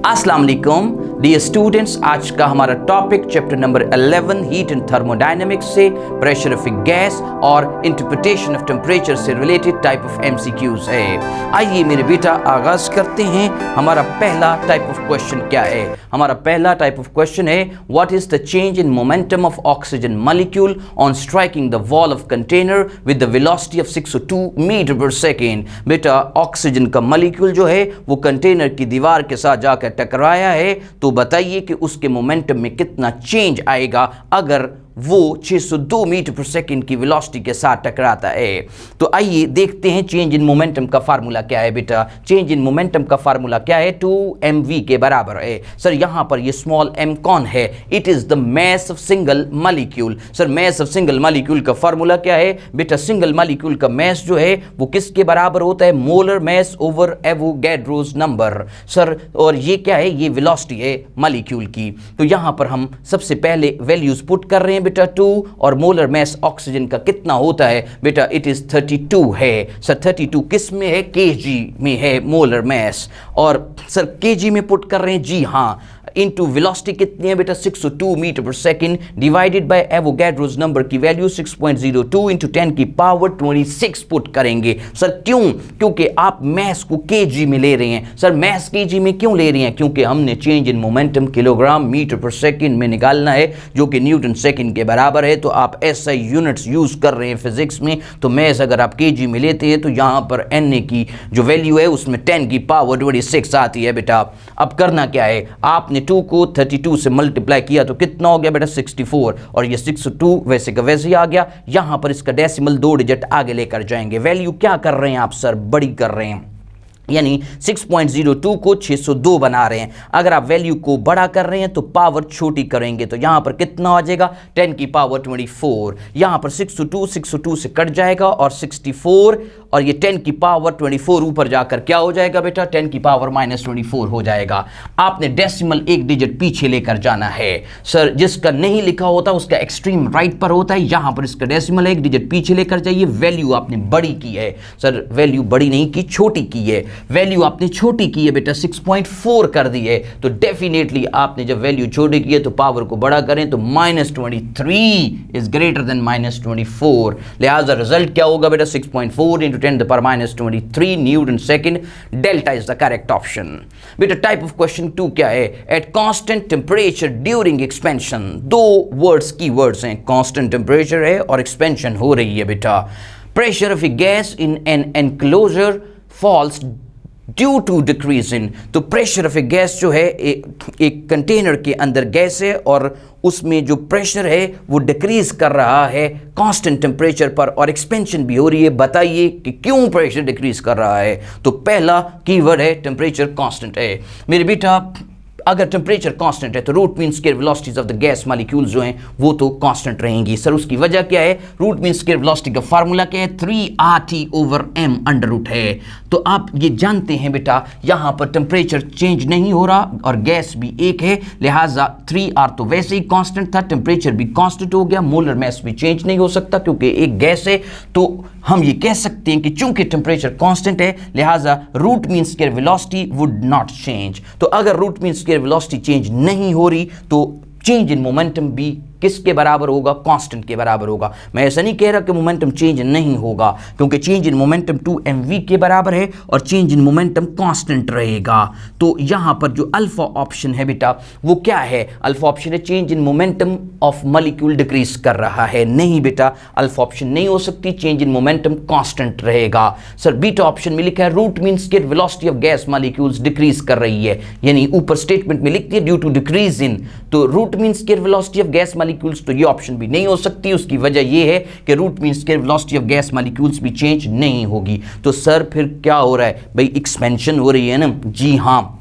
अस्सलाम वालेकुम dear students, आज का हमारा topic chapter number 11 heat and thermodynamics से प्रेशर ऑफ ए गैस और इंटरप्रिटेशन ऑफ टेम्परेचर से रिलेटेड टाइप ऑफ एमसीक्यूज है। आइए मेरे बेटा आगाज करते हैं। हमारा पहला टाइप ऑफ क्वेश्चन क्या है? हमारा पहला टाइप ऑफ क्वेश्चन है what is the change in momentum of oxygen molecule on striking the wall of container with the velocity of 602 metre पर सेकेंड। बेटा ऑक्सीजन का मॉलिक्यूल जो है वो कंटेनर की दीवार के साथ जाकर टकराया है, तो बताइए कि उसके मोमेंटम में कितना चेंज आएगा अगर वो 602 मीटर पर सेकेंड की वेलोसिटी के साथ टकराता है। तो आइए देखते हैं चेंज इन मोमेंटम का फार्मूला क्या है। बेटा चेंज इन मोमेंटम का फार्मूला क्या है? 2mv के बराबर है। सर यहां पर ये स्मॉल m कौन है? It is the mass of single molecule. Sir mass of single molecule का फार्मूला क्या है? बेटा सिंगल मॉलिक्यूल का मास जो है वो किसके बराबर होता है? Molar mass over Avogadro's number. Sir और ये क्या है? ये वेलोसिटी है मॉलिक्यूल की। तो यहां पर हम सबसे पहले वैल्यूज पुट कर रहे हैं बेटा 2, और मोलर मास ऑक्सीजन का कितना होता है? बेटा इट इज 32 है। सर 32 किस में है? केजी में है मोलर मास। और सर केजी में पुट कर रहे हैं, जी हाँ, इनटू वेलोसिटी कितनी है बेटा? 602 मीटर पर second divided by Avogadro's number की वैल्यू 6.02 इंटू 10 की पावर 26 पुट करेंगे। सर क्यों? क्योंकि आप मास को केजी में ले रहे हैं। सर मास केजी में क्यों ले रहे हैं? क्योंकि हमने change in momentum kilogram metre पर सेकेंड में निकालना है, जो कि न्यूटन सेकेंड के बराबर है। तो आप एसआई यूनिट्स यूज कर रहे हैं फिजिक्स में, तो मास अगर आप केजी में लेते हैं तो यहाँ पर एन की जो वैल्यू है उसमें 10 की पावर 26 आती है। बेटा अब करना क्या है? आपने 2 को 32 से मल्टीप्लाई किया तो कितना हो गया बेटा? 64, और ये 602 वैसे का वैसे ही आ गया। यहां पर इसका डेसिमल 2 डिजिट आगे लेकर जाएंगे। वैल्यू क्या कर रहे हैं आप? सर बड़ी कर रहे हैं, यानी 6.02 को 602 बना रहे हैं। अगर आप वैल्यू को बड़ा कर रहे हैं तो पावर छोटी करेंगे, तो यहां पर कितना आ जाएगा? 10 की पावर 24। यहां पर 602 से कट जाएगा और 64, और ये 10 की पावर 24 ऊपर जाकर क्या हो जाएगा बेटा? 10 की पावर -24 हो जाएगा। आपने डेसिमल एक डिजिट पीछे लेकर जाना है। सर जिसका नहीं लिखा होता उसका एक्सट्रीम राइट पर होता है, यहां पर इसका डेसिमल एक डिजिट पीछे लेकर जाइए। वैल्यू आपने बड़ी की है। सर वैल्यू बड़ी नहीं की, छोटी की है। वैल्यू आपने छोटी की है बेटा, 6.4 कर दी है। तो डेफिनेटली आपने जब वैल्यू छोटी की है तो पावर को बड़ा करें तो -23 इज ग्रेटर देन -24। लिहाजा रिजल्ट क्या होगा बेटा? 6.4 into 10 to the power -23 newton second. Delta is the correct option. बेटा टाइप ऑफ क्वेश्चन 2 क्या है? At constant temperature during expansion. दो वर्ड्स की वर्ड्स हैं, कांस्टेंट टेम्परेचर है और एक्सपेंशन हो रही है बेटा। Pressure of a gas in an enclosure falls due to decrease in. तो प्रेशर ऑफ ए गैस जो है एक कंटेनर के अंदर गैस है और उसमें जो प्रेशर है वो डिक्रीज कर रहा है कांस्टेंट टेम्परेचर पर, और एक्सपेंशन भी हो रही है। बताइए कि क्यों प्रेशर डिक्रीज कर रहा है? तो पहला कीवर्ड है टेम्परेचर कांस्टेंट है। मेरे बेटा अगर टेम्परेचर कांस्टेंट है तो root mean square velocities of the gas molecules जो हैं वो तो कांस्टेंट रहेंगी। सर उसकी वजह क्या है? रूट मीन स्क्वायर वेलोसिटी का फार्मूला क्या है? 3RT/m अंडर रूट है। तो आप ये जानते हैं बेटा यहां पर टेम्परेचर चेंज नहीं हो रहा और गैस भी एक है, लिहाजा 3R तो वैसे ही कांस्टेंट था, टेम्परेचर भी कांस्टेंट हो गया, मोलर मास भी चेंज नहीं हो सकता क्योंकि एक गैस है। तो हम ये कह सकते हैं कि चूंकि टेम्परेचर कांस्टेंट है लिहाजा root mean square velocity would not change. तो अगर root mean square velocity change नहीं हो रही तो चेंज इन मोमेंटम भी किसके बराबर होगा? कांस्टेंट के बराबर होगा। मैं ऐसा नहीं कह रहा कि मोमेंटम चेंज नहीं होगा, क्योंकि चेंज इन मोमेंटम 2mv के बराबर है और चेंज इन मोमेंटम कांस्टेंट रहेगा। तो यहां पर जो अल्फा ऑप्शन है बेटा वो क्या है? अल्फा ऑप्शन है change in momentum of molecule decrease कर रहा है। नहीं बेटा अल्फा ऑप्शन नहीं हो सकती, चेंज इन मोमेंटम कांस्टेंट रहेगा। सर बीटा ऑप्शन में लिखा है root mean square velocity of gas molecules decrease कर रही है, यानी ऊपर स्टेटमेंट में लिखती है ड्यू टू डिक्रीज इन, तो root mean square velocity of gas molecules तो ये ऑप्शन भी नहीं हो सकती। उसकी वजह ये है कि root mean square velocity of gas molecules भी चेंज नहीं होगी। तो सर फिर क्या हो रहा है भाई? एक्सपेंशन हो रही है ना? जी हाँ,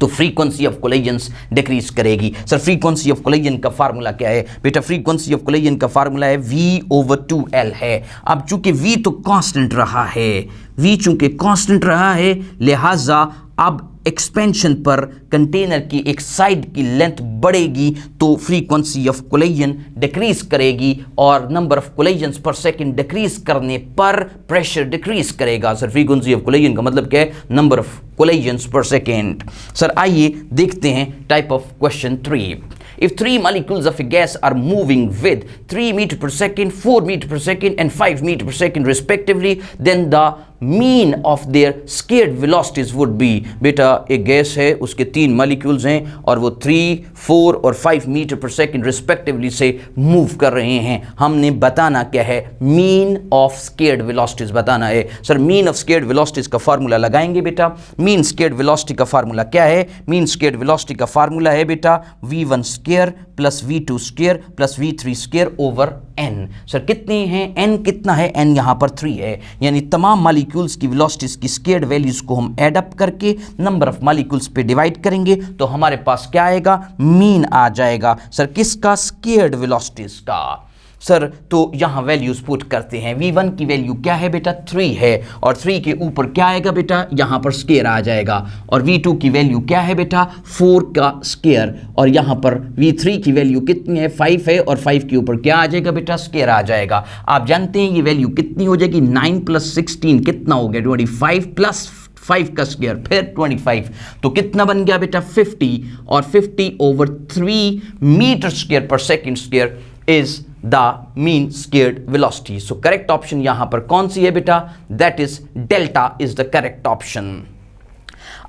तो फ्रीक्वेंसी ऑफ कोलिजन्स डिक्रीज करेगी। सर फ्रीक्वेंसी ऑफ कोलिजन का फार्मूला क्या है? बेटा फ्रीक्वेंसी ऑफ कोलिजन का फार्मूला है V/2L है। अब चूंकि V तो कांस्टेंट रहा है, V चूंकि कांस्टेंट रहा है लिहाजा अब एक्सपेंशन पर कंटेनर की एक साइड की लेंथ बढ़ेगी तो फ्रीक्वेंसी ऑफ कोलिजन डिक्रीज करेगी और नंबर ऑफ कोलिजन्स पर सेकंड डिक्रीज करने पर प्रेशर डिक्रीज करेगा। सर फ्रीक्वेंसी ऑफ कोलिजन का मतलब क्या है? Number of collisions per second. Sir आइए देखते हैं type of question 3. If 3 molecules of a gas are moving with 3 meter per second, 4 meter per second and 5 meter per second respectively, then the mean of their scared velocities would be. बेटा एक gas है, उसके 3 molecules हैं और वो 3, 4 और 5 metre पर second respectively से मूव कर रहे हैं. हमने बताना क्या है? मीन ऑफ स्केयर्ड वेलोसिटीज बताना है. Sir mean of scared velocities का फार्मूला लगाएंगे बेटा. मीन स्केयर्ड वेलोसिटी का फार्मूला क्या है? मीन स्केयर्ड वेलोसिटी का फार्मूला है बेटा v1 square plus v2 square plus v3 square over n. Sir कितने हैं? n कितना है? n यहाँ पर 3 है. यानी तमाम मॉलिक्यूल्स की वेलोसिटीज की स्केयर्ड वैल्यूज को हम ऐड अप करके नंबर ऑफ मॉलिक्यूल्स पे डिवाइड करेंगे तो हमारे पास क्या आएगा? मीन आ जाएगा. सर किसका? स्केयर्ड वेलोसिटीज का. सर तो यहाँ वैल्यूज पुट करते हैं. v1 की वैल्यू क्या है बेटा? 3 है और 3 के ऊपर क्या आएगा बेटा? यहाँ पर स्केयर आ जाएगा. और v2 की वैल्यू क्या है बेटा? 4 का स्केयर. और यहाँ पर v3 की वैल्यू कितनी है? 5 है और 5 के ऊपर क्या आ जाएगा बेटा? स्केयर आ जाएगा. आप जानते हैं ये वैल्यू कितनी हो जाएगी? 9 + 16 कितना हो गया? 25 प्लस 5 का स्क्वायर फिर 25 तो कितना बन गया बेटा? 50. और 50/3 metre square per second square is the mean squared velocity. So correct option यहां पर कौन सी है बेटा? That is delta is the correct option.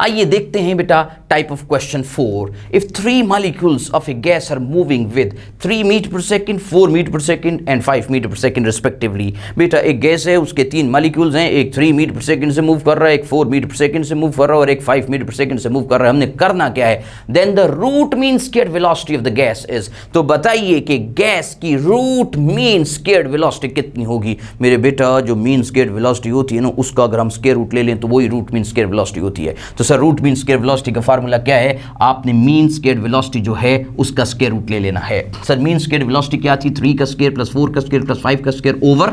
आइए देखते हैं बेटा type of question 4. If 3 molecules of a gas are moving with 3 metre पर सेकेंड, 4 मीटर पर सेकेंड एंड 5 मीटर पर सेकेंड रिस्पेक्टिवली. बेटा एक गैस है, उसके 3 मॉलिक्यूल्स हैं. एक 3 मीटर पर सेकेंड से मूव कर रहा है, एक 4 मीटर पर सेकेंड से मूव कर रहा है और एक 5 मीटर पर सेकेंड से मूव कर रहा है. हमने करना क्या है? Then the root mean squared velocity of the gas is. तो बताइए कि गैस की रूट मीन स्केयर्ड वेलोसिटी कितनी होगी? मेरे बेटा जो मीन स्केयर्ड वेलोसिटी होती है ना, उसका अगर हम स्क्वायर रूट ले लें तो वही रूट मीन स्केयर्ड वेलोसिटी होती है. तो sir root mean square velocity का फार्मूला क्या है? आपने मीन स्क्वायर वेलोसिटी जो है उसका स्क्वायर रूट ले लेना है. सर मीन स्क्वायर वेलोसिटी क्या थी? 3 का स्क्वायर प्लस 4 का स्क्वायर प्लस 5 का स्क्वायर ओवर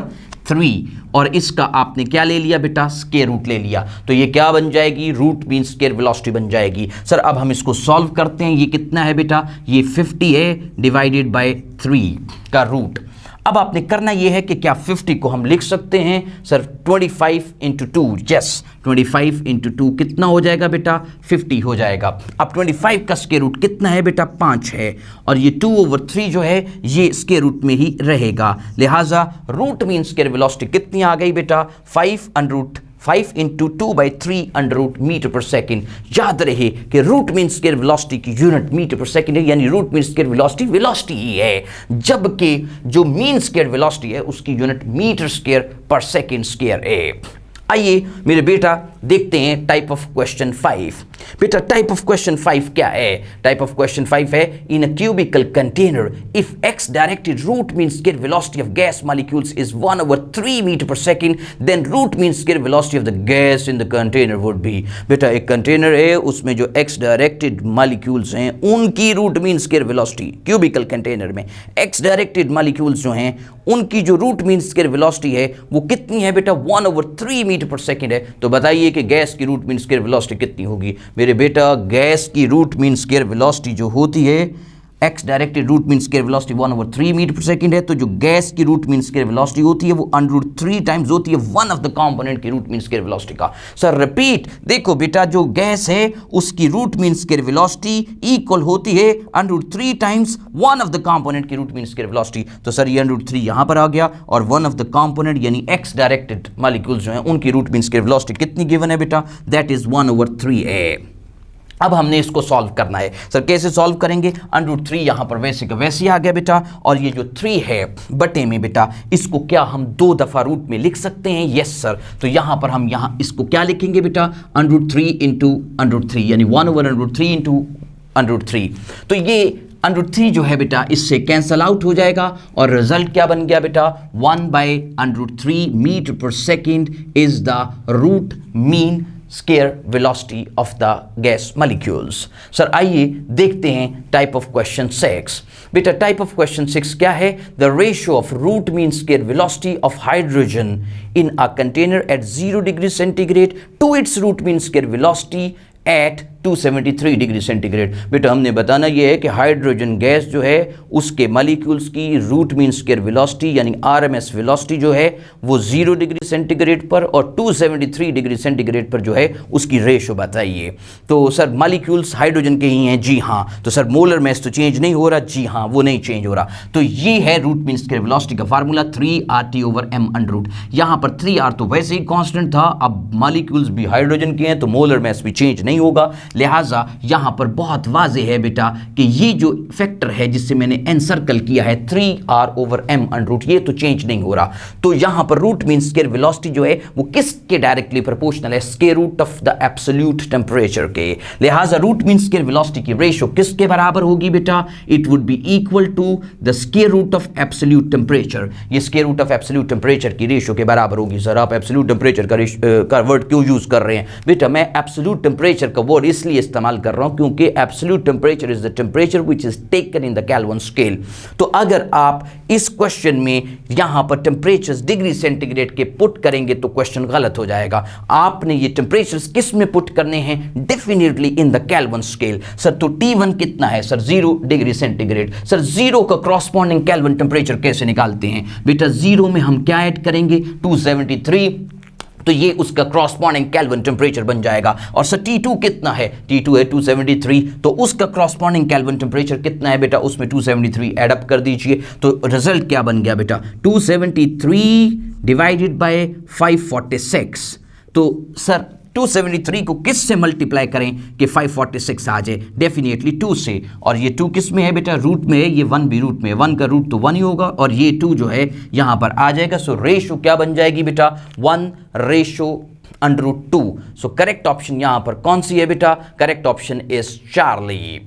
3. और इसका आपने क्या ले लिया बेटा? स्क्वायर रूट ले लिया. तो ये क्या बन जाएगी? रूट मीन स्क्वायर वेलोसिटी बन जाएगी. सर अब हम इसको सॉल्व करते हैं. ये कितना है बेटा? ये 50 है डिवाइडेड बाय 3 का रूट. अब आपने करना यह है कि क्या 50 को हम लिख सकते हैं? सर 25 × 2. यस 25 × 2 कितना हो जाएगा बेटा? 50 हो जाएगा. अब 25 का स्क्वायर रूट कितना है बेटा? 5 है और ये 2/3 जो है ये स्क्वायर रूट में ही रहेगा. लिहाजा रूट मीन स्क्वायर वेलोसिटी कितनी आ गई बेटा? 5 × 2/3 अंडर मीटर पर सेकेंड. याद रहे कि रूट मीन स्क्वायर वेलोसिटी की यूनिट मीटर पर सेकेंड है, यानी root mean square velocity velocity ही है, जबकि जो मीन स्क्वायर वेलोसिटी है उसकी unit metre square per second square है. आइए मेरे बेटा देखते हैं टाइप ऑफ क्वेश्चन 5. बेटा टाइप ऑफ क्वेश्चन 5 क्या है? टाइप ऑफ क्वेश्चन 5 है in a cubical container if x directed root mean square velocity of gas molecules is 1/3 metre पर second then root mean square velocity of the gas in the container would be. बेटा एक container है, उसमें जो x directed molecules हैं उनकी root mean square velocity cubical container में x directed molecules जो हैं उनकी जो रूट मीन स्क्वायर वेलोसिटी है वो कितनी है बेटा? 1/3 मीटर पर सेकेंड है. तो बताइए कि गैस की रूट मीन स्क्वायर वेलोसिटी कितनी होगी? मेरे बेटा गैस की रूट मीन स्क्वायर वेलोसिटी जो होती है x directed root mean square velocity 1/3 metre पर सेकेंड है. तो जो गैस की रूट मीन स्क्वायर वेलोसिटी होती है वो √3 टाइम्स होती है वन ऑफ द कंपोनेंट की रूट मीन स्क्वायर वेलोसिटी का. सर रिपीट, देखो बेटा जो गैस है उसकी root mean square velocity equal होती है √3 times one of the component की रूट मीन स्क्वायर वेलोसिटी. तो सर ये √3 यहां पर आ गया और वन ऑफ द कंपोनेंट यानी x डायरेक्टेड मॉलिक्यूल्स जो हैं उनकी रूट मीन स्क्वायर वेलोसिटी कितनी गिवन है बेटा? दैट इज 1/3 है. अब हमने इसको सॉल्व करना है. सर कैसे सॉल्व करेंगे? √3 यहां पर वैसे का वैसे आ गया बेटा और ये जो 3 है बटे में बेटा इसको क्या हम 2 दफा रूट में लिख सकते हैं? Yes sir. तो यहां पर हम यहां इसको क्या लिखेंगे बेटा? √3 × √3 यानी 1/√3 × √3. तो ये √3 जो है बेटा इससे कैंसल आउट हो जाएगा और रिजल्ट क्या बन गया बेटा? 1/√3 मीटर पर second is the root mean square velocity of the gas molecules. Sir आइए देखते हैं टाइप ऑफ क्वेश्चन 6. बेटा टाइप ऑफ क्वेश्चन 6 क्या है? The ratio of root mean square velocity of hydrogen in a container at 0 degree centigrade to its root mean square velocity at 273 degree centigrade. बेटा हमने बताना ये है कि हाइड्रोजन गैस जो है उसके मॉलिक्यूल्स की रूट मीन स्क्वायर वेलोसिटी यानी आरएमएस वेलोसिटी जो है वो 0 डिग्री सेंटीग्रेड पर और 273 डिग्री सेंटीग्रेड पर जो है उसकी रेशो बताइए। तो सर मॉलिक्यूल्स हाइड्रोजन के ही हैं, जी हाँ। तो सर मोलर मास तो चेंज नहीं हो रहा, जी हाँ वो नहीं चेंज हो रहा। तो ये है रूट मीन स्क्वायर वेलोसिटी का फार्मूला 3RT/m²। यहाँ पर 3R तो वैसे ही कांस्टेंट था, अब मॉलिक्यूल्स भी हाइड्रोजन के हैं तो मोलर मास भी चेंज नहीं होगा, लिहाजा यहाँ पर बहुत वाज़ेह है बेटा कि ये जो फैक्टर है जिससे मैंने एन सर्कल किया है 3R/m², ये तो चेंज नहीं हो रहा। तो यहाँ पर रूट मीन स्क्वायर वेलोसिटी जो है वो किसके डायरेक्टली प्रोपोर्शनल है? Square root of the absolute temperature के। लिहाजा रूट मीन स्क्वायर वेलोसिटी की रेशो किसके बराबर होगी बेटा? It would be equal to the square root of absolute temperature. ये square root of absolute temperature की रेशो के बराबर होगी। सर आप एब्सोल्यूट टेम्परेचर का वर्ड क्यों यूज कर रहे हैं? बेटा मैं एब्सोल्यूट टेम्परेचर का वर्ड इसलिए इस्तेमाल कर रहा हूं क्योंकि absolute temperature is the temperature which is taken in the kelvin scale. तो अगर आप इस क्वेश्चन में यहां पर टेम्परेचर्स डिग्री सेंटीग्रेड के पुट करेंगे तो क्वेश्चन गलत हो जाएगा। आपने ये टेम्परेचर्स किस में पुट करने हैं? Definitely in the kelvin scale. Sir तो T1 कितना है? Sir 0 degree centigrade. सर 0 का क्रॉसपॉन्डिंग केल्विन टेम्परेचर कैसे निकालते हैं? बेटा 0 में हम क्या ऐड करेंगे? 273, तो ये उसका क्रॉसपॉन्डिंग केल्विन टेम्परेचर बन जाएगा। और सर T2 कितना है? T2 है 273, तो उसका क्रॉसपॉन्डिंग केल्विन टेम्परेचर कितना है बेटा? उसमें 273 ऐड अप कर दीजिए, तो रिजल्ट क्या बन गया बेटा? 273 डिवाइडेड बाय 546। तो सर 273 को किस से मल्टीप्लाई करें कि 546 आ जाए? डेफिनेटली 2 से। और ये 2 किस में है बेटा? रूट में है, ये 1 भी रूट में है, 1 का रूट तो 1 ही होगा और ये 2 जो है यहां पर आ जाएगा। सो रेशो क्या बन जाएगी बेटा? 1/√2। सो करेक्ट ऑप्शन यहां पर कौन सी है बेटा? Correct option is Charlie.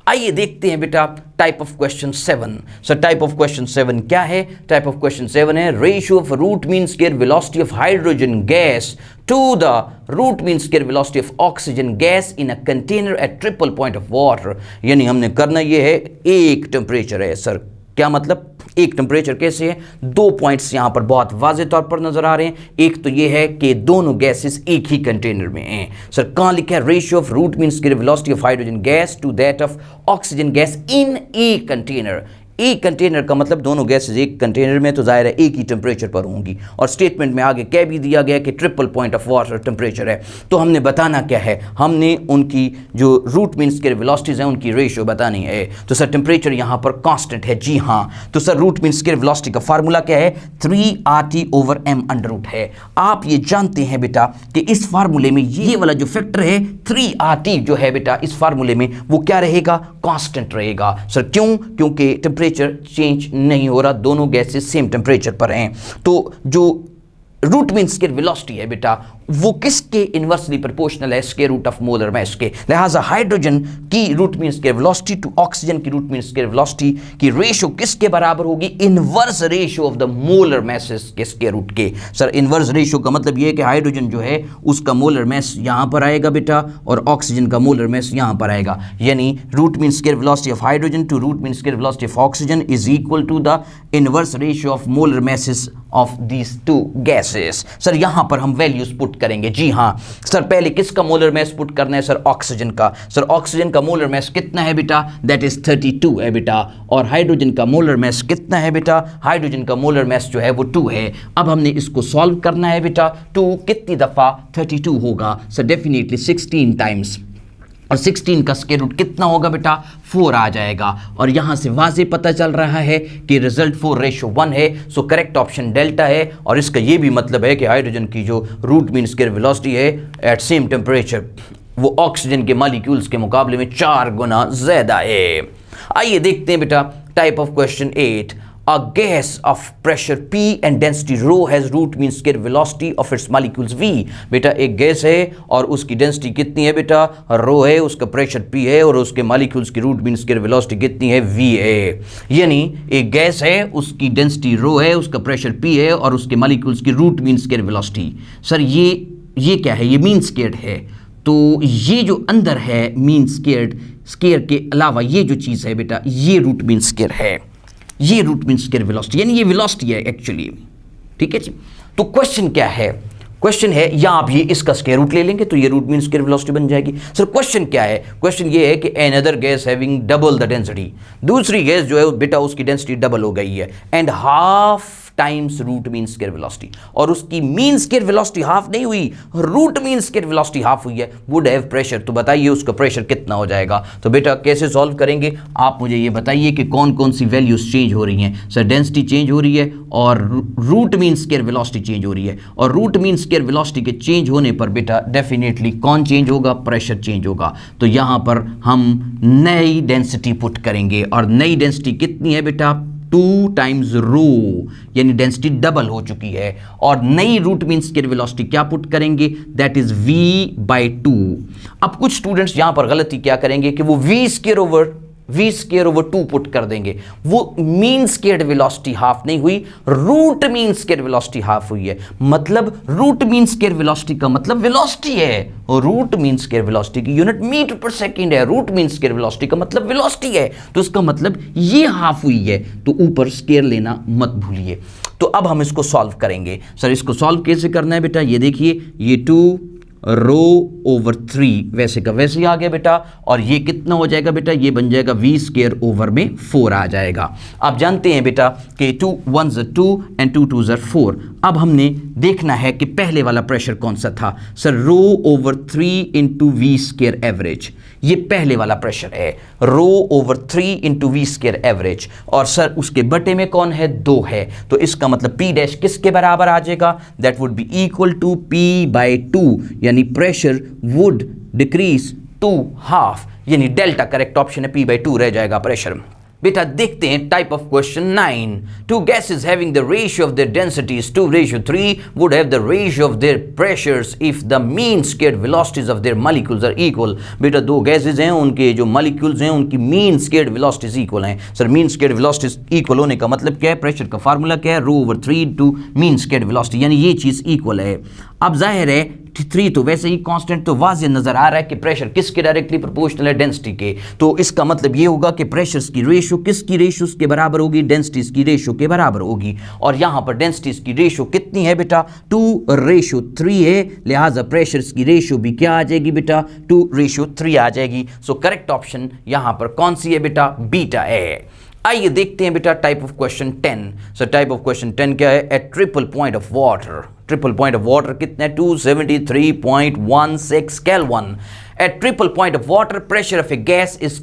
आइए देखते हैं बेटा type of question 7। Sir type of question 7 क्या है? टाइप ऑफ क्वेश्चन 7 है ratio of root mean square velocity of hydrogen gas to the root mean square velocity of oxygen gas in a container at triple point of water. यानी हमने करना ये है, एक temperature है। सर क्या मतलब एक टेम्परेचर कैसे है? 2 पॉइंट्स यहां पर बहुत वाज़े तौर पर नजर आ रहे हैं। एक तो ये है कि दोनों गैसेस एक ही कंटेनर में हैं। सर कहां लिखा है? Ratio of root mean square velocity of hydrogen gas to that of oxygen gas in a container. एक कंटेनर का मतलब दोनों गैसेस एक कंटेनर में, तो जाहिर है एक ही टेम्परेचर पर होंगी। और स्टेटमेंट में आगे क्या भी दिया गया कि triple point of water temperature है। तो हमने बताना क्या है? हमने उनकी जो रूट मीन स्क्वायर वेलोसिटीज हैं उनकी रेशियो बतानी है। तो सर टेम्परेचर यहाँ पर कांस्टेंट है, जी हाँ। तो sir root mean square velocity का फार्मूला क्या है? 3RT/m² है। आप ये जानते हैं बेटा कि इस फार्मूले में ये वाला जो फैक्टर है 3RT जो है बेटा इस फार्मूले में वो क्या रहेगा? कांस्टेंट रहेगा। सर क्यों? क्योंकि टेम्परेचर चेंज नहीं हो रहा, दोनों गैसेस सेम टेम्परेचर पर हैं। तो जो रूट मीन स्क्वायर वेलोसिटी है बेटा वो किसके इनवर्सली प्रोपोर्शनल है? Square root of molar mass के। लिहाजा हाइड्रोजन की root mean square velocity to oxygen की रूट मीन स्क्वायर वेलोसिटी की रेशियो किसके बराबर होगी? Inverse ratio of the molar masses के स्क्वायर रूट के। सर इनवर्स रेशियो का मतलब ये है कि हाइड्रोजन जो है उसका मोलर मास यहां पर आएगा बेटा और ऑक्सीजन का मोलर मास यहां पर आएगा। यानी root mean square velocity of hydrogen to root mean square velocity of oxygen is equal to the inverse ratio of molar masses of these two gases. Sir यहां पर हम वैल्यूज पुट करेंगे, जी हाँ। Sir पहले किसका मोलर मास पुट करना है? Sir oxygen का। सर ऑक्सीजन का मोलर मास कितना है बेटा? दैट इज 32 है बेटा। और हाइड्रोजन का मोलर मास कितना है बेटा? हाइड्रोजन का मोलर मास जो है वो 2 है। अब हमने इसको सॉल्व करना है बेटा। 2 कितनी दफा 32 होगा? Sir definitely 16 times. और 16 का स्क्वायर रूट कितना होगा बेटा? 4 आ जाएगा। और यहां से वाज़े पता चल रहा है कि रिजल्ट 4:1 है। सो करेक्ट ऑप्शन डेल्टा है। और इसका ये भी मतलब है कि हाइड्रोजन की जो रूट मीन स्क्वायर वेलोसिटी है एट सेम टेम्परेचर वो ऑक्सीजन के मॉलिक्यूल्स के मुकाबले में 4 गुना ज्यादा है। आइए देखते हैं बेटा type of question 8। A gas of pressure P and density rho has root mean square velocity of its molecules V। बेटा एक गैस है और उसकी डेंसिटी कितनी है बेटा? रो है, उसका प्रेशर P है और उसके मॉलिक्यूल्स की रूट मीन स्क्वायर वेलोसिटी कितनी है? V है। यानी एक गैस है, उसकी डेंसिटी रो है, उसका प्रेशर P है और उसके मॉलिक्यूल्स की root mean square velocity. Sir ये क्या है? ये मीन स्क्वायर्ड है। तो ये जो अंदर है मीन स्क्वायर के अलावा ये जो चीज़ है बेटा ये रूट मीन स्क्वायर है। ये रूट मीन स्क्वायर वेलोसिटी यानी ये वेलोसिटी है एक्चुअली, ठीक है जी। तो क्वेश्चन क्या है? क्वेश्चन है, या आप ये इसका स्क्वायर रूट ले लेंगे तो ये रूट मीन स्क्वायर वेलोसिटी बन जाएगी। सर क्वेश्चन क्या है? क्वेश्चन ये है कि another gas having double the density, दूसरी गैस जो है बेटा उसकी डेंसिटी डबल हो गई है, and half times root mean square velocity, और उसकी मीन स्क्वायर वेलोसिटी हाफ नहीं हुई, root mean square velocity half हुई है, वुड हैव प्रेशर। तो बताइए उसका प्रेशर कितना हो जाएगा? तो बेटा कैसे सॉल्व करेंगे आप मुझे ये बताइए कि कौन कौन सी वैल्यूज चेंज हो रही हैं। सर डेंसिटी चेंज हो रही है और root mean square velocity change हो रही है, और रूट मीन स्क्वायर वेलोसिटी के चेंज होने पर बेटा डेफिनेटली कौन चेंज होगा? प्रेशर चेंज होगा। तो यहां पर हम नई डेंसिटी पुट करेंगे, और नई डेंसिटी कितनी है बेटा? 2 टाइम्स रो, यानी डेंसिटी डबल हो चुकी है। और नई रूट मीन स्क्वायर वेलोसिटी क्या पुट करेंगे? That is v/2। अब कुछ स्टूडेंट्स यहां पर गलती क्या करेंगे कि वो v स्क्वायर ओवर 2 पुट कर देंगे। वो मीन स्क्वायर वेलोसिटी हाफ नहीं हुई, root mean square velocity half हुई है। मतलब रूट मीन स्क्वायर वेलोसिटी का मतलब वेलोसिटी है, और रूट मीन स्क्वायर वेलोसिटी की यूनिट मीटर पर सेकंड है। रूट मीन स्क्वायर वेलोसिटी का मतलब वेलोसिटी है, तो इसका मतलब ये हाफ हुई है, तो ऊपर स्क्वायर लेना मत भूलिए। तो अब हम इसको सॉल्व करेंगे। सर इसको सॉल्व कैसे करना है बेटा? ये देखिए, ये 2 रो ओवर 3 वैसे का वैसे ही आ गया बेटा, और ये कितना हो जाएगा बेटा? ये बन जाएगा v स्क्वायर ओवर में 4 आ जाएगा। आप जानते हैं बेटा कि 2 1s are 2 and 2 2s are 4। अब हमने देखना है कि पहले वाला प्रेशर कौन सा था। Sir rho over 3 into V square average, ये पहले वाला प्रेशर है, rho over 3 into V square average. और सर उसके बटे में कौन है? 2 है, तो इसका मतलब P डैश किसके बराबर आ जाएगा? That would be equal to P/2, यानी pressure would decrease to half, यानी डेल्टा करेक्ट ऑप्शन है, P/2 रह जाएगा प्रेशर। बेटा देखते हैं type of question 9। Two gases having the ratio of their densities 2:3 would have the ratio of their pressures if the mean squared velocities of their molecules are equal. बेटा दो gases हैं, उनके जो मॉलिक्यूल्स हैं उनकी मीन स्क्वायर्ड वेलोसिटीज इक्वल हैं। Sir mean squared velocities equal होने का मतलब क्या है? प्रेशर का फार्मूला क्या है? रो/3 टू मीन स्क्वायर्ड वेलोसिटी, यानी ये चीज इक्वल है। अब जाहिर है 3 तो वैसे ही कांस्टेंट, तो वाज़ेह नजर आ रहा है कि प्रेशर किसके डायरेक्टली प्रोपोर्शनल है? डेंसिटी के। तो इसका मतलब ये होगा कि प्रेशर्स की रेशियो किसकी रेशियो के बराबर होगी? डेंसिटीज की रेशियो के बराबर होगी। और यहां पर डेंसिटीज की रेशियो कितनी है बेटा? 2:3 है, लिहाजा प्रेशर्स की रेशियो भी क्या आ जाएगी बेटा? 2:3 आ जाएगी। सो करेक्ट ऑप्शन यहां पर कौन सी है बेटा? बीटा है। आइए देखते हैं बेटा type of question 10। Sir type of question 10 क्या है? At triple point of water, triple point of water कितना है? 273.16 kelvin. At triple point of water pressure of a gas is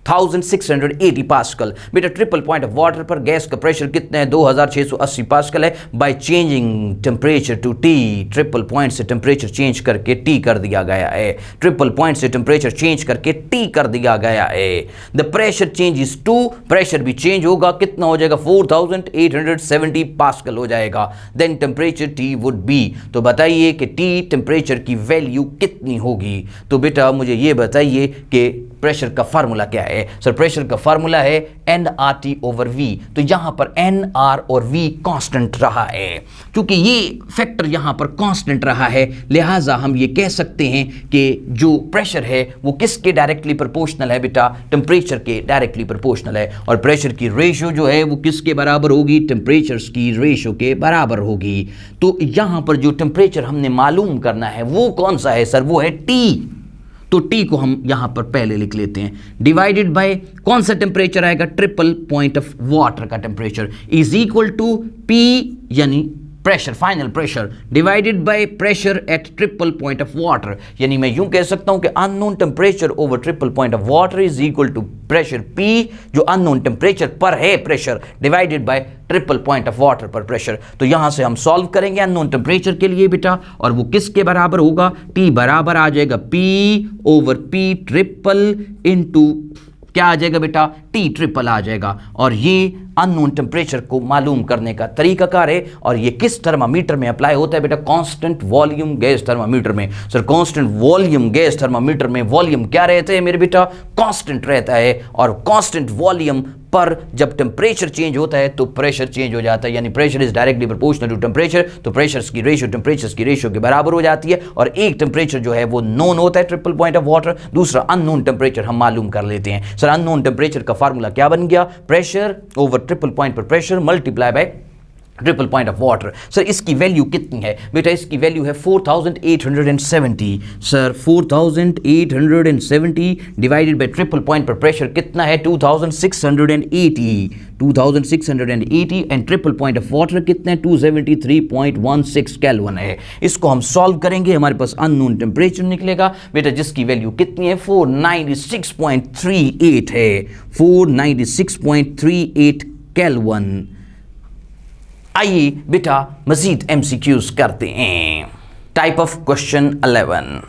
2680 pascal. बेटा ट्रिपल पॉइंट ऑफ वाटर पर gas का pressure कितना है? 2680 pascal है। By changing temperature to T, triple point से temperature change करके टी कर दिया गया है। ट्रिपल पॉइंट से टेम्परेचर चेंज करके टी कर दिया गया है। The pressure changes to, pressure भी चेंज होगा, कितना हो जाएगा? 4870 पास्कल हो जाएगा। Then temperature T would be, तो बताइए कि टी टेम्परेचर की वैल्यू कितनी होगी? तो बेटा मुझे ये बताइए कि प्रेशर का फार्मूला क्या है? सर प्रेशर का फार्मूला है nRT/V। तो यहां पर nR और V कांस्टेंट रहा है। क्योंकि ये फैक्टर यहां पर कांस्टेंट रहा है, लिहाजा हम ये कह सकते हैं कि जो प्रेशर है वो किसके डायरेक्टली प्रोपोर्शनल है बेटा? टेम्परेचर के डायरेक्टली प्रोपोर्शनल है। और प्रेशर की रेशियो जो है वो किसके बराबर होगी? टेम्परेचर्स की रेशियो के बराबर होगी। तो यहां पर जो टेम्परेचर हमने मालूम करना है वो कौन सा है? सर वो है T। तो T को हम यहां पर पहले लिख लेते हैं, डिवाइडेड बाय कौन सा टेम्परेचर आएगा? ट्रिपल पॉइंट ऑफ वाटर का temperature is equal to P, यानी pressure, final pressure, divided by pressure at triple point of water. यानी मैं यूं कह सकता हूं कि unknown temperature over triple point of water is equal to pressure P, जो अननोन टेम्परेचर पर है pressure, divided by triple point of water पर प्रेशर। तो यहां से हम सॉल्व करेंगे अननोन टेम्परेचर के लिए बेटा, और वो किसके बराबर होगा? T बराबर आ जाएगा P/P ट्रिपल इंटू क्या आ जाएगा बेटा? T ट्रिपल आ जाएगा। और ये अननोन टेम्परेचर को मालूम करने का तरीकाकार है। और ये किस थर्मामीटर में अप्लाई होता है बेटा? कांस्टेंट वॉल्यूम गैस थर्मामीटर में। Sir constant volume gas thermometer में वॉल्यूम क्या रहता है मेरे बेटा? कांस्टेंट रहता है। और कांस्टेंट वॉल्यूम पर जब टेम्परेचर चेंज होता है तो प्रेशर चेंज हो जाता है, यानी pressure is directly proportional to temperature. तो प्रेशर्स की रेशियो टेम्परेचर्स की रेशियो के बराबर हो जाती है। और एक टेम्परेचर जो है वो नोन होता है ट्रिपल पॉइंट ऑफ वाटर, दूसरा अननोन टेम्परेचर हम मालूम कर लेते हैं। सर अननोन टेम्परेचर का फार्मूला क्या बन गया? प्रेशर ओवर ट्रिपल पॉइंट पर pressure multiply by triple point of water. Sir इसकी वैल्यू कितनी है बेटा? इसकी वैल्यू है 4870। Sir 4870 divided by triple point पर प्रेशर कितना है? 2680 and triple point of water कितना है? 273.16 केल्विन है। इसको हम सॉल्व करेंगे, हमारे पास अननोन टेम्परेचर निकलेगा बेटा, जिसकी वैल्यू कितनी है? 496.38 है, 496.38 केल्विन। आइए बेटा मजीद एमसीक्यूज करते हैं। टाइप ऑफ क्वेश्चन 11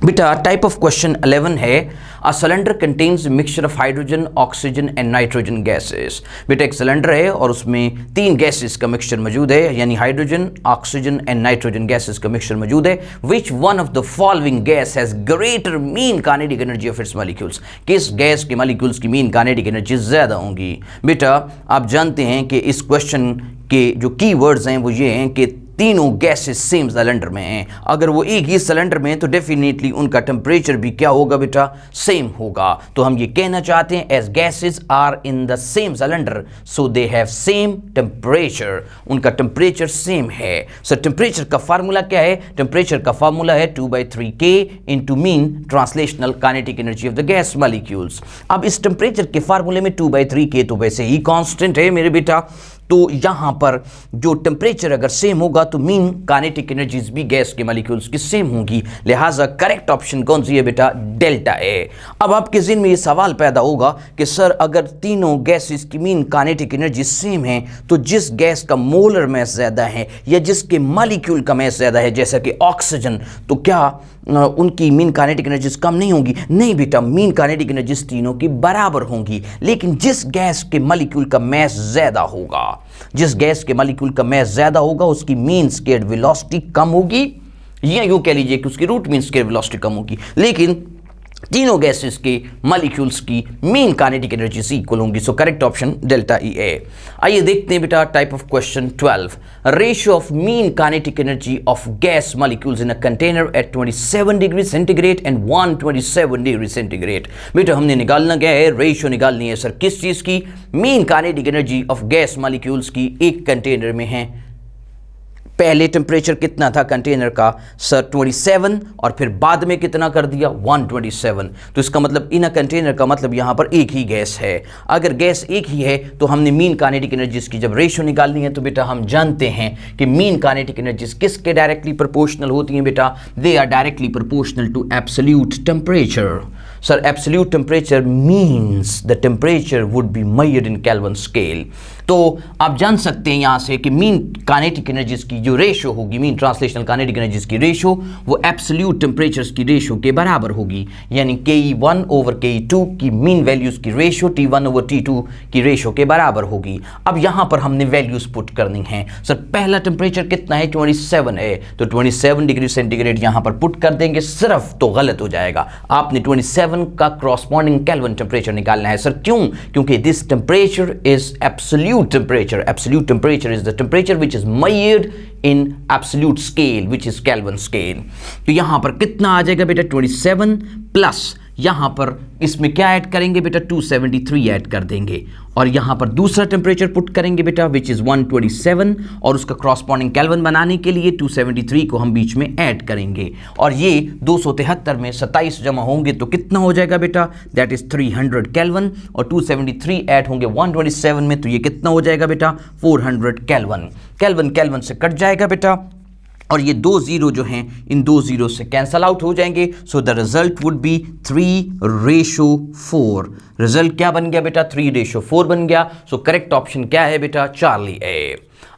बेटा, टाइप ऑफ क्वेश्चन 11 है a cylinder contains mixture of hydrogen, oxygen and nitrogen gases. बेटा एक सिलेंडर है और उसमें 3 गैसेस का मिक्सचर मौजूद है, यानी hydrogen, oxygen and nitrogen gases का मिक्सचर मौजूद है। Which one of the following gas has greater mean kinetic energy of its molecules? किस गैस के मॉलिक्यूल्स की मीन काइनेटिक एनर्जी ज्यादा होंगी? बेटा आप जानते हैं कि इस क्वेश्चन के जो की वर्ड्स हैं वो ये हैं कि तीनों गैसेस सेम सिलेंडर में हैं। अगर वो एक ही सिलेंडर में हैं तो डेफिनेटली उनका टेम्परेचर भी क्या होगा बेटा? सेम होगा। तो हम ये कहना चाहते हैं as gases are in the same cylinder so they have same temperature, उनका टेम्परेचर सेम है। सो टेम्परेचर का फार्मूला क्या है? टेम्परेचर का फार्मूला है 2/3K into mean translational kinetic energy of the gas molecules. अब इस टेम्परेचर के फार्मूले में 2/3K तो वैसे ही कांस्टेंट है मेरे बेटा, तो यहां पर जो टेम्परेचर अगर सेम होगा तो मीन काइनेटिक एनर्जीज भी गैस के मॉलिक्यूल्स की सेम होंगी। लिहाजा करेक्ट ऑप्शन कौन सी है बेटा? Delta A. अब आपके ज़हन में ये सवाल पैदा होगा कि सर अगर तीनों गैसेस की मीन काइनेटिक एनर्जी सेम है तो जिस गैस का मोलर मास ज़्यादा है या जिसके मॉलिक्यूल का मास ज़्यादा है जैसा कि ऑक्सीजन, तो क्या उनकी मीन काइनेटिक एनर्जीज कम नहीं होंगी? नहीं बेटा, मीन काइनेटिक एनर्जीज तीनों की बराबर होंगी। लेकिन जिस गैस के मॉलिक्यूल का मास ज़्यादा होगा, जिस गैस के मॉलिक्यूल का मास ज़्यादा होगा उसकी मीन स्क्वायर्ड वेलोसिटी कम होगी, या यूँ कह लीजिए कि उसकी रूट मीन स्क्वायर्ड वेलोसिटी कम होगी। लेकिन तीनों गैसेस के मॉलिक्यूल्स की मीन काइनेटिक एनर्जी से इक्वल होंगी। So correct option delta E A. आइए देखते हैं बेटा type of question 12। Ratio of mean kinetic energy of gas molecules in a container at 27 degree centigrade and 127 degree centigrade. बेटा हमने निकालना क्या है? रेशियो निकालनी है सर किस चीज़ की? Mean kinetic energy of gas molecules की एक कंटेनर में है। पहले टेम्परेचर कितना था कंटेनर का? सर 27, और फिर बाद में कितना कर दिया? 127। तो इसका मतलब इन अ कंटेनर का मतलब यहाँ पर एक ही गैस है। अगर गैस एक ही है तो हमने मीन काइनेटिक एनर्जीज की जब रेशियो निकालनी है तो बेटा हम जानते हैं कि मीन काइनेटिक एनर्जीज किसके डायरेक्टली प्रोपोर्शनल होती हैं बेटा? They are directly proportional to absolute temperature. Sir absolute temperature means the temperature would be measured in kelvin scale. तो आप जान सकते हैं यहाँ से कि मीन काइनेटिक एनर्जीज की जो रेशियो होगी, मीन ट्रांसलेशनल काइनेटिक एनर्जीज की रेशियो, वो एब्सोल्यूट टेम्परेचर्स की रेशियो के बराबर होगी। यानी Ke1 ओवर Ke2 की मीन वैल्यूज की रेशियो T1 ओवर T2 की रेशियो के बराबर होगी। अब यहाँ पर हमने वैल्यूज पुट करनी है। सर पहला टेम्परेचर कितना है? 27 है, तो 27 डिग्री सेंटीग्रेड यहाँ पर पुट कर देंगे, सिर्फ तो गलत हो जाएगा। आपने 27 का क्रॉसपॉन्डिंग केल्विन टेम्परेचर निकालना है। सर क्यों? क्योंकि this temperature is absolute temperature. Absolute temperature is the temperature which is measured in absolute scale which is kelvin scale. तो यहां पर कितना आ जाएगा बेटा? 27 प्लस यहां पर इसमें क्या ऐड करेंगे बेटा? 273 ऐड कर देंगे, और यहां पर दूसरा टेम्परेचर पुट करेंगे बेटा विच इज 127, और उसका क्रॉसपॉन्डिंग केल्विन बनाने के लिए 273 को हम बीच में ऐड करेंगे, और ये 273 में 27 जमा होंगे तो कितना हो जाएगा बेटा? दैट इज 300 केल्विन, और 273 ऐड होंगे 127 में तो ये कितना हो जाएगा बेटा? 400 केल्विन। केल्विन केल्विन से कट जाएगा बेटा, और ये 2 जीरो जो हैं इन 2 जीरो से कैंसल आउट हो जाएंगे। So the result would be 3:4। Result क्या बन गया बेटा? 3:4 बन गया। सो करेक्ट ऑप्शन क्या है बेटा? Charlie A.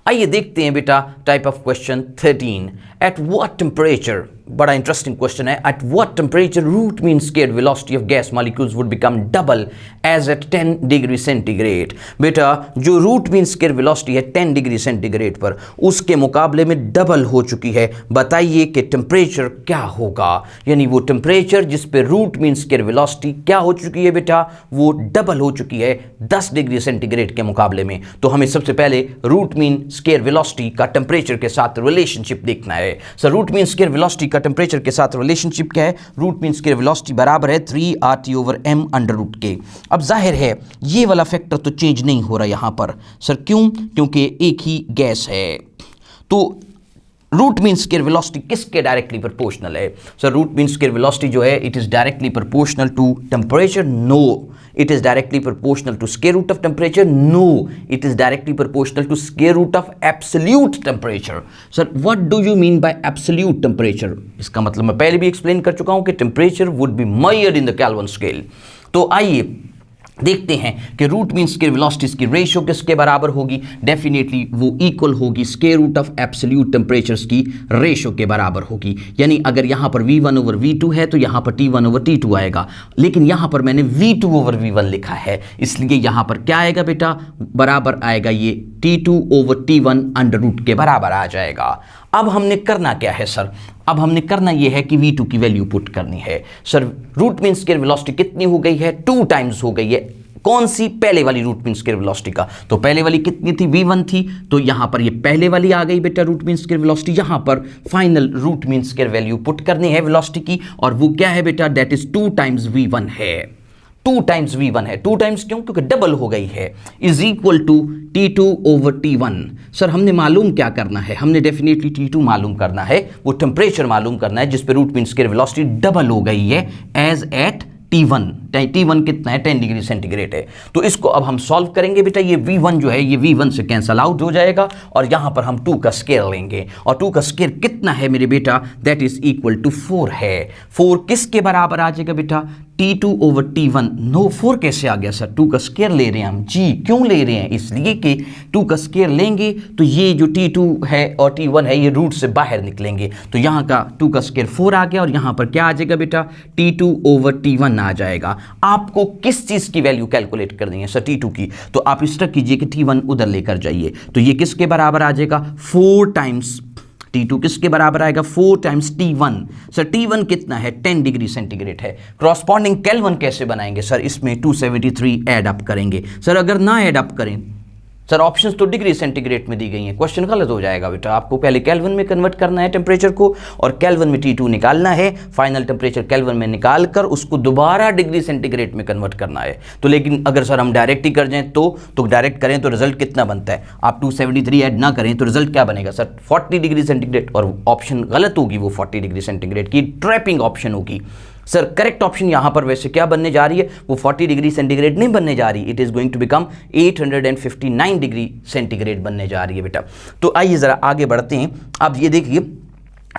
आइए देखते हैं बेटा type of question 13। At what temperature, बड़ा इंटरेस्टिंग क्वेश्चन है, at what temperature root mean squared velocity of gas molecules would become double as at 10 degree centigrade. बेटा जो रूट मीन स्क्वायर्ड वेलोसिटी है 10 degree centigrade पर, उसके मुकाबले में double हो चुकी है। बताइए कि टेम्परेचर क्या होगा? यानी वो टेम्परेचर जिस पे रूट मीन स्क्वायर्ड वेलोसिटी क्या हो चुकी है बेटा? वो डबल हो चुकी है 10 डिग्री सेंटीग्रेड के मुकाबले में। तो हमें सबसे पहले रूट मीन स्क्वायर वेलोसिटी का टेम्परेचर के साथ रिलेशनशिप देखना है। Sir root mean square velocity का टेम्परेचर के साथ रिलेशनशिप क्या है, रूट मीन स्क्वायर वेलोसिटी बराबर है 3RT/m अंडर रूट के। अब जाहिर है ये वाला फैक्टर तो चेंज नहीं हो रहा यहाँ पर सर, क्यों? क्योंकि एक ही गैस है। तो रूट मीन स्क्वायर वेलोसिटी किसके डायरेक्टली प्रोपोर्शनल है sir? Root mean square velocity जो है it is directly proportional to temperature? No, it is directly proportional to square root of temperature? No, it is directly proportional to square root of absolute temperature. Sir, what do you mean by absolute temperature? इसका मतलब मैं पहले भी explain कर चुका हूं कि temperature would be measured in the Kelvin scale. तो आइए देखते हैं कि रूट मीन स्क्वायर वेलोसिटीज की रेशियो किसके बराबर होगी। डेफिनेटली वो इक्वल होगी square root of absolute temperatures की रेशियो के बराबर होगी। यानी अगर यहाँ पर V1/V2 है तो यहाँ पर T1/T2 आएगा, लेकिन यहाँ पर मैंने V2/V1 लिखा है, इसलिए यहाँ पर क्या आएगा बेटा, बराबर आएगा ये T2/T1 अंडर रूट के बराबर आ जाएगा। अब हमने करना क्या है सर? अब हमने करना यह है कि V2 की वैल्यू पुट करनी है। Sir root mean square velocity कितनी हो गई है? 2 टाइम्स हो गई है। कौन सी? पहले वाली रूट मीन स्क्वायर वेलोसिटी का। तो पहले वाली कितनी थी? V1 थी, तो यहां पर ये पहले वाली आ गई बेटा रूट मीन स्क्वायर वेलोसिटी। यहां पर final root mean square value put करनी है वेलोसिटी की, और वो क्या है बेटा? दैट इज 2 टाइम्स V1 है। 2 टाइम्स V1 है। 2 टाइम्स क्यों? क्योंकि डबल हो गई है। Is equal to T2/T1। Sir हमने मालूम क्या करना है? हमने डेफिनेटली T2 मालूम करना है, वो टेम्परेचर मालूम करना है जिस पे root mean square velocity double हो गई है एज एट T1। T1 कितना है? 10 डिग्री सेंटीग्रेड है। तो इसको अब हम सॉल्व करेंगे बेटा। ये V1 जो है ये V1 से कैंसल आउट हो जाएगा, और यहां पर हम 2 का स्क्वायर लेंगे, और 2 का स्क्वायर कितना है मेरे बेटा? दैट इज इक्वल टू 4 है। 4 किसके बराबर आ जाएगा बेटा? T2/T1। नो, 4 कैसे आ गया सर? 2 का स्क्वायर ले रहे हैं हम। जी, क्यों ले रहे हैं? इसलिए कि 2 का स्क्वायर लेंगे तो ये जो T2 है और T1 है ये रूट से बाहर निकलेंगे, तो यहाँ का 2 का स्क्वायर 4 आ गया, और यहाँ पर क्या आ जाएगा बेटा? T2/T1 आ जाएगा। आपको किस चीज़ की वैल्यू कैलकुलेट करनी है सर? T2 की। तो आप इस तरह कीजिए कि T1 उधर लेकर जाइए, तो ये किसके बराबर आ जाएगा? 4 टाइम्स T2 किसके बराबर आएगा? 4 टाइम्स T1। सर T1 कितना है? 10 डिग्री सेंटीग्रेड है। क्रॉसपॉन्डिंग केल्विन कैसे बनाएंगे सर? इसमें 273 ऐड अप करेंगे। सर अगर ना ऐड अप करें सर, ऑप्शंस तो डिग्री सेंटीग्रेड में दी गई हैं, क्वेश्चन गलत हो जाएगा बेटा। आपको पहले केल्विन में कन्वर्ट करना है टेम्परेचर को, और केल्विन में T2 निकालना है, फाइनल टेम्परेचर केल्विन में निकाल कर उसको दोबारा डिग्री सेंटीग्रेड में कन्वर्ट करना है। तो लेकिन अगर सर हम डायरेक्ट ही कर जाएं तो डायरेक्ट करें तो रिजल्ट कितना बनता है? आप 273 ऐड ना करें तो रिजल्ट क्या बनेगा सर? 40 डिग्री सेंटीग्रेड, और ऑप्शन गलत होगी, वो 40 डिग्री सेंटीग्रेड की ट्रैपिंग ऑप्शन होगी। सर करेक्ट ऑप्शन यहां पर वैसे क्या बनने जा रही है? वो 40 डिग्री सेंटीग्रेड नहीं बनने जा रही, it is going to become 859 degree centigrade बनने जा रही है बेटा। तो आइए जरा आगे बढ़ते हैं। अब ये देखिए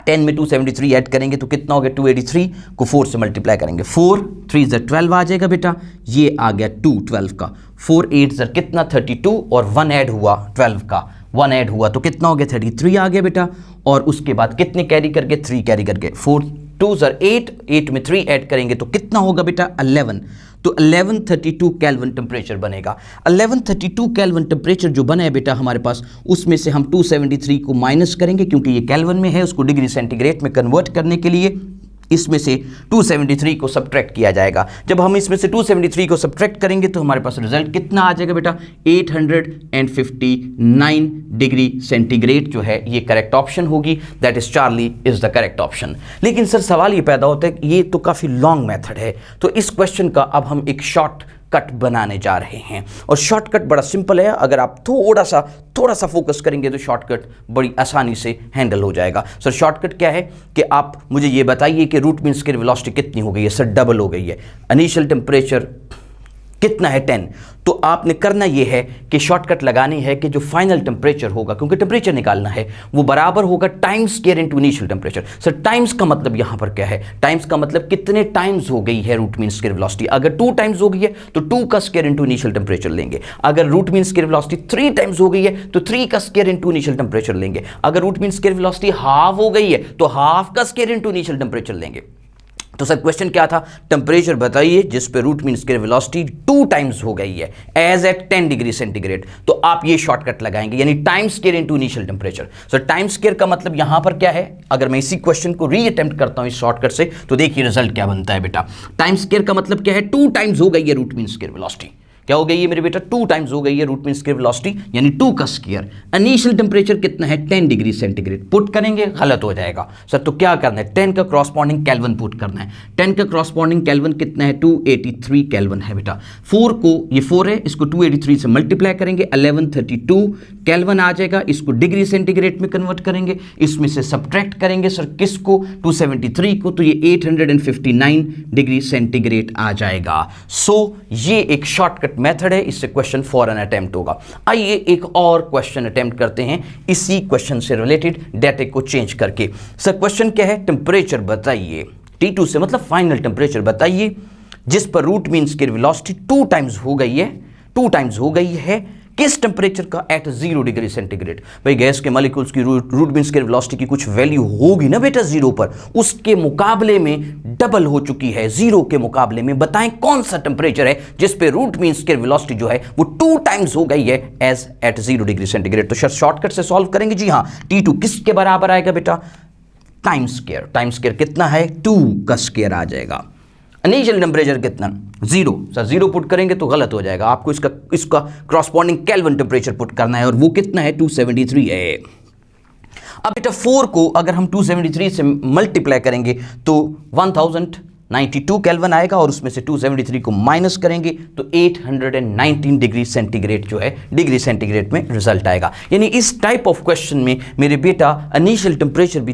10 में 273 ऐड करेंगे तो कितना हो गया? 283 को 4 से मल्टीप्लाई करेंगे, 4 3 12 आ जाएगा बेटा। ये आ गया 2 12 का, 4 8 कितना? 32, और 1 ऐड हुआ 12 का, 1 ऐड हुआ तो कितना हो गया? 33 आ गया बेटा। और उसके बाद कितने कैरी करके? 3 कैरी करके, 4 2 8, 8 में 3 ऐड करेंगे तो कितना होगा बेटा? 11। तो 1132 केल्विन टेम्परेचर बनेगा। 1132 केल्विन टेम्परेचर जो बना है बेटा हमारे पास, उसमें से हम 273 को माइनस करेंगे, क्योंकि ये केल्विन में है, उसको डिग्री सेंटीग्रेड में कन्वर्ट करने के लिए इसमें से 273 को सब्ट्रैक्ट किया जाएगा। जब हम इसमें से 273 को सब्ट्रैक्ट करेंगे तो हमारे पास रिजल्ट कितना आ जाएगा बेटा? 859 डिग्री सेंटीग्रेड जो है ये करेक्ट ऑप्शन होगी। That is Charlie is the correct option. लेकिन सर सवाल ये पैदा होता है कि ये तो काफ़ी लॉन्ग मेथड है, तो इस क्वेश्चन का अब हम एक शॉर्ट कट बनाने जा रहे हैं, और शॉर्टकट बड़ा सिंपल है। अगर आप थोड़ा सा फोकस करेंगे तो शॉर्टकट बड़ी आसानी से हैंडल हो जाएगा। सर शॉर्टकट क्या है कि आप मुझे ये बताइए कि रूट मीन स्क्वायर वेलोसिटी कितनी हो गई है? सर डबल हो गई है। इनिशियल टेम्परेचर कितना है? 10। तो आपने करना यह है कि शॉर्टकट लगानी है कि जो फाइनल टेम्परेचर होगा, क्योंकि टेम्परेचर निकालना है, वो बराबर होगा times square into initial temperature. Sir times का मतलब यहां पर क्या है? टाइम्स का मतलब कितने टाइम्स हो गई है रूट मीन स्क्वायर वेलोसिटी। अगर 2 टाइम्स हो गई है तो 2 का स्क्वायर इनटू इनिशियल टेम्परेचर लेंगे। अगर root mean square velocity 3 times हो गई है तो 3 का स्क्वायर इनटू इनिशियल टेम्परेचर लेंगे। अगर root mean square velocity half हो गई है तो हाफ का स्क्वायर इनटू इनिशियल टेम्परेचर लेंगे। तो सर क्वेश्चन क्या था? टेम्परेचर बताइए जिस पे root mean square velocity 2 times हो गई है एज एट 10 डिग्री सेंटीग्रेड। तो आप ये शॉर्टकट लगाएंगे, यानी time square into initial temperature. Sir time square का मतलब यहां पर क्या है? अगर मैं इसी क्वेश्चन को रीअटेम्प्ट करता हूं इस शॉर्टकट से तो देखिए रिजल्ट क्या बनता है बेटा। टाइम स्क्वायर का मतलब क्या है? 2 टाइम्स हो गई है रूट मीन स्क्वायर वेलोसिटी। क्या हो गई है मेरे बेटा, 2 टाइम्स हो गई है रूट मीन स्क्वायर वेलोसिटी, यानी 2 का स्क्वायर। इनिशियल टेम्परेचर कितना है, 10 डिग्री सेंटीग्रेड। पुट करेंगे गलत हो जाएगा सर, तो क्या करना है, 10 का क्रॉसपॉन्डिंग केल्विन पुट करना है। 10 का क्रॉसपॉन्डिंग केल्विन कितना है, 283 केल्विन है बेटा। 4 को, ये 4 है, इसको 283 से मल्टीप्लाई करेंगे, 1132 केल्विन आ जाएगा। इसको डिग्री सेंटीग्रेड में कन्वर्ट करेंगे, इसमें से सब्ट्रैक्ट करेंगे सर किसको, 273 को, तो ये 859 डिग्री सेंटीग्रेड आ जाएगा। सो ये एक शॉर्टकट मेथड है, इससे क्वेश्चन फॉरन अटेम्प्ट होगा। आइए एक और क्वेश्चन अटेम्प्ट करते हैं इसी क्वेश्चन से रिलेटेड, डेटा को चेंज करके। सर क्वेश्चन क्या है, टेम्परेचर बताइए, T2 से मतलब फाइनल टेम्परेचर बताइए जिस पर root mean square velocity 2 times हो गई है, 2 टाइम्स हो गई है, किस टेम्परेचर का, एट 0 डिग्री सेंटीग्रेड। भाई गैस के मॉलिक्यूल्स की रूट मीन स्क्वायर वेलोसिटी की कुछ वैल्यू होगी ना बेटा 0 पर, उसके मुकाबले में डबल हो चुकी है 0 के मुकाबले में। बताएं कौन सा टेम्परेचर है जिस पे रूट मीन स्क्वायर वेलोसिटी जो है वो 2 टाइम्स हो गई है एज एट 0 डिग्री सेंटीग्रेड। तो शॉर्टकट से सॉल्व करेंगे जी हाँ। T2 किसके बराबर आएगा बेटा, टाइम स्क्वायर। टाइम स्क्वायर कितना है, 2 का स्क्वायर आ जाएगा। इनिशियल टेम्परेचर कितना, 0। सर 0 पुट करेंगे तो गलत हो जाएगा, आपको इसका क्रॉसपॉन्डिंग केल्विन टेम्परेचर पुट करना है, और वो कितना है, 273 है। अब बेटा 4 को अगर हम 273 से मल्टीप्लाई करेंगे तो 1092 केल्विन आएगा, और उसमें से 273 को माइनस करेंगे तो 819 डिग्री सेंटीग्रेड जो है डिग्री सेंटीग्रेड में रिजल्ट आएगा। यानी इस टाइप ऑफ क्वेश्चन में मेरे बेटा इनिशियल टेम्परेचर भी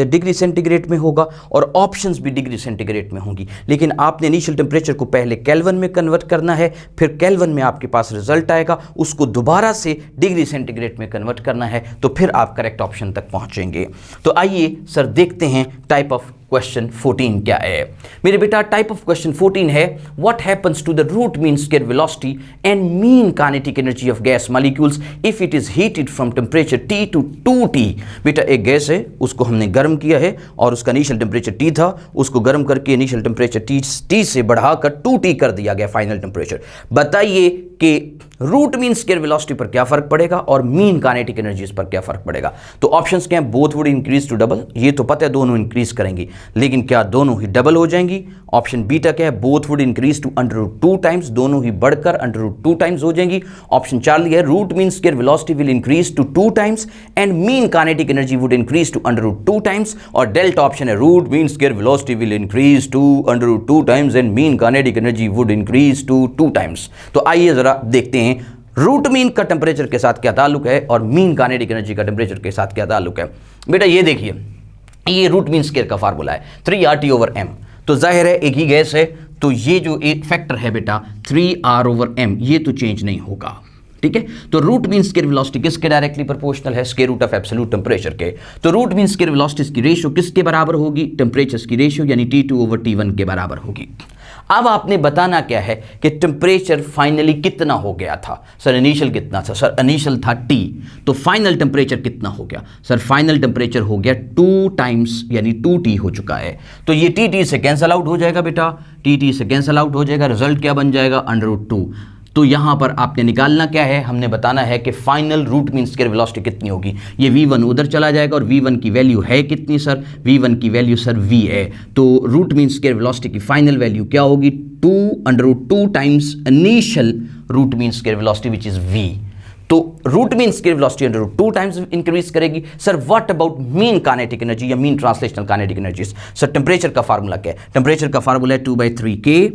डिग्री सेंटीग्रेड में होगा और ऑप्शंस भी डिग्री सेंटीग्रेड में होंगी, लेकिन आपने इनिशियल टेम्परेचर को पहले केल्विन में कन्वर्ट करना है, फिर केल्विन में आपके पास रिजल्ट आएगा, उसको दोबारा से डिग्री सेंटीग्रेड में कन्वर्ट करना है, तो फिर आप करेक्ट ऑप्शन तक पहुंचेंगे। तो आइए सर देखते हैं टाइप ऑफ क्वेश्चन 14 क्या है मेरे बेटा। टाइप ऑफ क्वेश्चन 14 है, what happens to the root mean square velocity and mean kinetic energy of gas molecules if it is heated from temperature T to 2T। बेटा एक gas है, उसको हमने गर्म किया है और उसका इनिशियल टेम्परेचर T था, उसको गर्म करके इनिशियल टेम्परेचर T से बढ़ाकर 2T कर दिया गया फाइनल टेम्परेचर। बताइए कि रूट मीन स्क्वायर वेलोसिटी पर क्या फर्क पड़ेगा और मीन काइनेटिक एनर्जीज पर क्या फर्क पड़ेगा। तो ऑप्शंस क्या हैं, both would increase to double, ये तो पता है दोनों इंक्रीज करेंगी, लेकिन क्या दोनों ही डबल हो जाएंगी। ऑप्शन बीटा क्या है, both would increase to √2 times, दोनों ही बढ़कर √2 टाइम्स हो जाएंगी। ऑप्शन चार्ली है, root mean square velocity will increase to 2 times and mean kinetic energy would increase to √2 times. और डेल्टा ऑप्शन है, root mean square velocity will increase to √2 times and mean kinetic energy would increase to 2 times. तो आइए जरा देखते हैं root mean का temperature के साथ क्या ताल्लुक है और मीन काइनेटिक एनर्जी का टेम्परेचर के साथ क्या ताल्लुक है। बेटा ये देखिए, ये रूट मीन स्क्वायर का फार्मूला है 3RT/m। तो जाहिर है एक ही गैस है, तो ये जो एक फैक्टर है बेटा 3R/m, ये तो चेंज नहीं होगा, ठीक है। तो रूट मीन स्क्वायर वेलोसिटी किसके डायरेक्टली प्रोपोर्शनल है, square root of absolute temperature के। तो रूट मीन स्क्वायर वेलोसिटीज की रेशियो किसके बराबर होगी, टेम्परेचर्स की रेशियो, यानी T2/T1 के बराबर होगी। अब आपने बताना क्या है कि टेम्परेचर फाइनली कितना हो गया था। सर इनिशियल कितना था, सर इनिशियल था T, तो फाइनल टेम्परेचर कितना हो गया, सर फाइनल टेम्परेचर हो गया 2 टाइम्स, यानी 2T हो चुका है। तो ये T से कैंसल आउट हो जाएगा बेटा, T से कैंसल आउट हो जाएगा, रिजल्ट क्या बन जाएगा, √2। तो यहाँ पर आपने निकालना क्या है, हमने बताना है कि final root mean square velocity कितनी होगी। ये V1 उधर चला जाएगा और V1 की वैल्यू है कितनी सर, V1 की वैल्यू सर V है। तो रूट मीन स्क्वायर वेलोसिटी की फाइनल वैल्यू क्या होगी, 2 times initial root mean square velocity which is V। तो root mean square velocity √2 times increase करेगी। Sir what about mean kinetic energy या mean translational kinetic energy. Sir temperature का formula क्या है, temperature का formula है 2/3K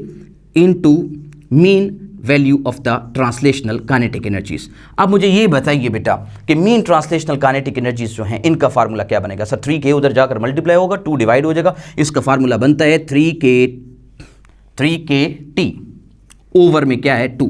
into mean value of the translational kinetic energies. अब मुझे ये बताइए बेटा कि मीन ट्रांसलेशनल काइनेटिक एनर्जीज जो हैं इनका फार्मूला क्या बनेगा। सर 3K उधर जाकर मल्टीप्लाई होगा, 2 डिवाइड हो जाएगा, इसका फार्मूला बनता है 3KT ओवर में क्या है 2।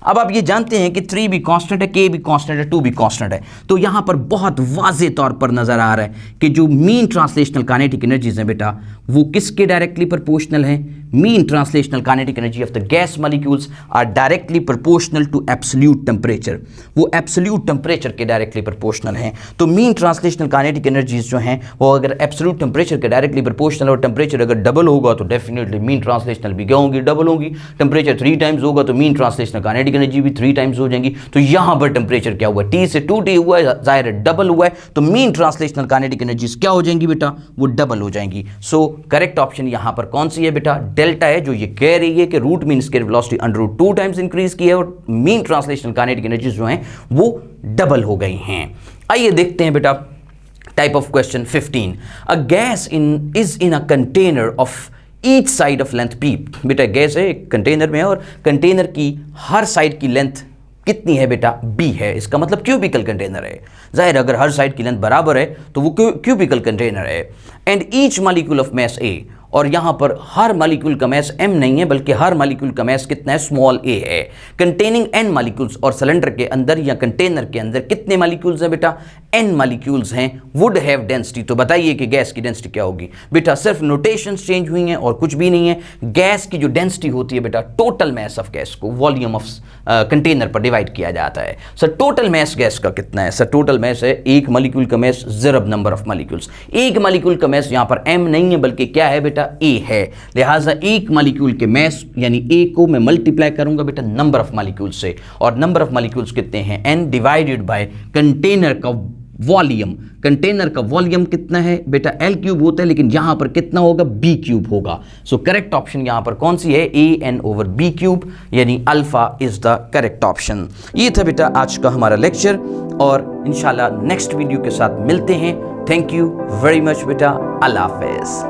अब आप ये जानते हैं कि 3 भी कांस्टेंट है, K भी कांस्टेंट है, 2 भी कांस्टेंट है। तो यहाँ पर बहुत वाज़ेह तौर पर नज़र आ रहा है कि जो मीन ट्रांसलेशनल काइनेटिक एनर्जीज हैं बेटा वो किसके डायरेक्टली प्रोपोर्शनल हैं, mean translational kinetic energy of the gas molecules are directly proportional to absolute temperature, वो एब्सोल्यूट टेम्परेचर के डायरेक्टली प्रोपोर्शनल हैं। तो मीन ट्रांसलेशनल काइनेटिक एनर्जीज जो हैं वो अगर एब्सोल्यूट टेम्परेचर के डायरेक्टली प्रोपोर्शनल और टेम्परेचर अगर डबल होगा तो डेफिनेटली मीन ट्रांसलेशनल भी क्या होंगी, डबल होंगी। टेम्परेचर 3 टाइम्स होगा तो mean translational kinetic kinetic energy भी 3 टाइम्स हो जाएंगी। तो यहां पर टेम्परेचर क्या हुआ, T से 2T हुआ है, जाहिर है डबल हुआ है, तो मीन ट्रांसलेशनल काइनेटिक एनर्जीज क्या हो जाएंगी बेटा, वो डबल हो जाएंगी। सो करेक्ट ऑप्शन यहां पर कौन सी है बेटा, डेल्टा है, जो ये कह रही है कि root mean square velocity √2 times increase की है और मीन ट्रांसलेशनल काइनेटिक एनर्जीज जो हैं वो डबल हो गई हैं। आइए देखते हैं बेटा type of question 15। A gas is in a container of each side of length p। बेटा गैस है एक कंटेनर में और कंटेनर की हर साइड की लेंथ कितनी है बेटा, b है। इसका मतलब क्यूबिकल कंटेनर है। जाहिर अगर हर साइड की लेंथ बराबर है तो वो क्यूबिकल कंटेनर है। And each molecule of mass a, और यहां पर हर मॉलिक्यूल का मास m नहीं है बल्कि हर मॉलिक्यूल का मास कितना है, स्मॉल a है। कंटेनिंग n मॉलिक्यूल्स, और सिलेंडर के अंदर या कंटेनर के अंदर कितने मॉलिक्यूल्स हैं बेटा, n मॉलिक्यूल्स हैं। वुड हैव डेंसिटी, तो बताइए कि गैस की डेंसिटी क्या होगी बेटा। सिर्फ नोटेशंस चेंज हुई हैं और कुछ भी नहीं है। गैस की जो डेंसिटी होती है बेटा, टोटल मास ऑफ गैस को वॉल्यूम ऑफ कंटेनर पर डिवाइड किया जाता है। सर टोटल मास गैस का कितना है, सर टोटल मास है एक मॉलिक्यूल का मास ज़रब नंबर ऑफ मॉलिक्यूल्स। एक मॉलिक्यूल का मास यहां पर m नहीं है बल्कि क्या है बेटा, a है। लिहाजा एक मॉलिक्यूल के मास यानी a को मैं मल्टीप्लाई करूंगा बेटा नंबर ऑफ मॉलिक्यूल से, और नंबर ऑफ मॉलिक्यूल्स कितने हैं, n डिवाइडेड बाय कंटेनर का वॉल्यूम। कंटेनर का वॉल्यूम कितना है बेटा, L³ होता है, लेकिन यहां पर कितना होगा, B³ होगा। सो करेक्ट ऑप्शन यहां पर कौन सी है, AN/B³, यानी alpha is the correct option. ये था बेटा आज का हमारा लेक्चर, और इंशाल्लाह नेक्स्ट वीडियो के साथ मिलते हैं। थैंक यू वेरी मच बेटा, अल्लाह हाफिज़।